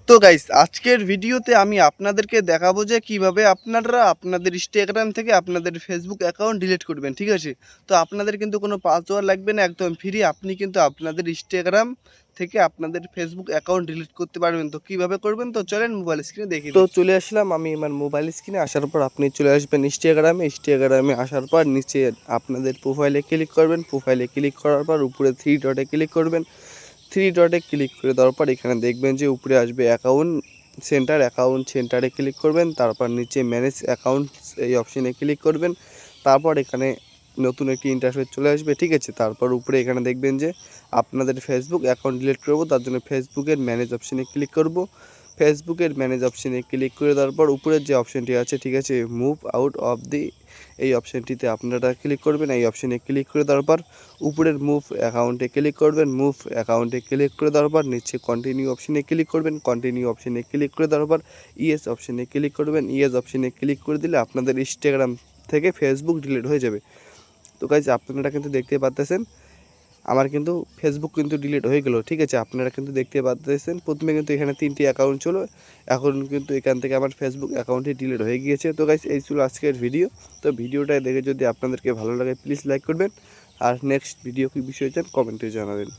তো গাইস আজকের ভিডিওতে আমি আপনাদেরকে দেখাবো যে কিভাবে আপনারা আপনাদের ইনস্টাগ্রাম থেকে আপনাদের ফেসবুক অ্যাকাউন্ট ডিলিট করবেন। ঠিক আছে, তো আপনাদের কিন্তু কোনো পাসওয়ার্ড লাগবে না, একদম ফ্রি। আপনি কিন্তু আপনাদের ইনস্টাগ্রাম থেকে আপনাদের ফেসবুক অ্যাকাউন্ট ডিলিট করতে পারবেন। তো কিভাবে করবেন, তো চলেন মোবাইল স্ক্রিনে দেখিয়ে দিই। তো চলে আসলাম আমি আমার মোবাইল স্ক্রিনে। আসার পর আপনি চলে আসবেন ইনস্টাগ্রামে আসার পর নিচে আপনাদের প্রোফাইলে ক্লিক করবেন। প্রোফাইলে ক্লিক করার পর উপরে থ্রি ডটে ক্লিক করবেন। থ্রি ডটে ক্লিক করে দেওয়ার পর এখানে দেখবেন যে উপরে আসবে অ্যাকাউন্ট সেন্টারে ক্লিক করবেন। তারপর নিচে ম্যানেজ অ্যাকাউন্টস এই অপশানে ক্লিক করবেন। তারপর এখানে নতুন একটি ইন্টারফেস চলে আসবে। ঠিক আছে, তারপর উপরে এখানে দেখবেন যে আপনাদের ফেসবুক অ্যাকাউন্ট ডিলিট করব, তার জন্য ফেসবুকের ম্যানেজ অপশানে ক্লিক করব। ফেসবুকের ম্যানেজ অপশানে ক্লিক করে দেওয়ার পর উপরের যে অপশানটি আছে, ঠিক আছে, মুভ আউট অফ দি, এই অপশানটিতে আপনারা ক্লিক করবেন। এই অপশানে ক্লিক করে দেওয়ার পর উপরের মুভ অ্যাকাউন্টে ক্লিক করবেন। মুভ অ্যাকাউন্টে ক্লিক করে দেওয়ার পর নিচে কন্টিনিউ অপশানে ক্লিক করবেন। কন্টিনিউ অপশানে ক্লিক করে দেওয়ার পর ইয়েস অপশানে ক্লিক করবেন। ইয়েস অপশানে ক্লিক করে দিলে আপনাদের ইনস্টাগ্রাম থেকে ফেসবুক ডিলিট হয়ে যাবে। তো গাইজ আপনারা কিন্তু দেখতে পাচ্ছেন আমার কিন্তু ফেসবুক কিন্তু ডিলিট হয়ে গেল। ঠিক আছে, আপনারা কিন্তু দেখতে পাচ্ছেন প্রথমে কিন্তু এখানে 3টি অ্যাকাউন্ট ছিল, এখন কিন্তু এখান থেকে আমার ফেসবুক অ্যাকাউন্টটি ডিলিট হয়ে গিয়েছে। তো গাইজ এই ছিল আজকের ভিডিও। তো ভিডিওটা দেখে যদি আপনাদেরকে ভালো লাগে প্লিজ লাইক করবেন, আর নেক্সট ভিডিও কী বিষয় চান কমেন্টে জানাবেন।